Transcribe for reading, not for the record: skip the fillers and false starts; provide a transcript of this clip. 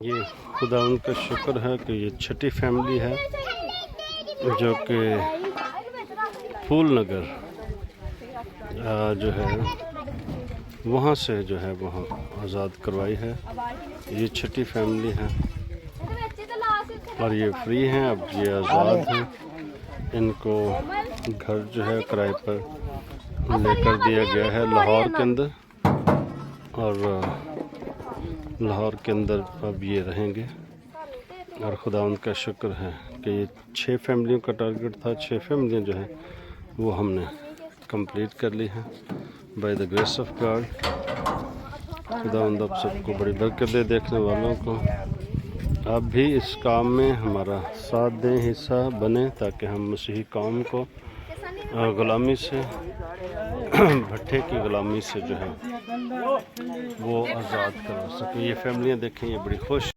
ये खुदा उनका शुक्र है कि ये छठी फैमिली है जो कि फूल नगर जो है वहाँ से जो है वहाँ आज़ाद करवाई है। ये छठी फैमिली है और ये फ्री हैं, अब ये आज़ाद हैं। इनको घर जो है किराए पर लेकर दिया गया है लाहौर के अंदर, और लाहौर के अंदर अब ये रहेंगे। और खुदा उनका शुक्र है कि ये 6 फैमिलियों का टारगेट था। 6 फैमिलियाँ जो हैं वो हमने कंप्लीट कर ली हैं by the grace of God. खुदा आप सबको बड़ी बरकत दे। देखने वालों को आप भी इस काम में हमारा साथ दें, हिस्सा बने, ताकि हम मसीही कौम को ग़ुलामी से भट्ठे की ग़ुलामी से जो है वो आज़ाद करवा सकें। ये फैमिलियाँ देखें, ये बड़ी खुश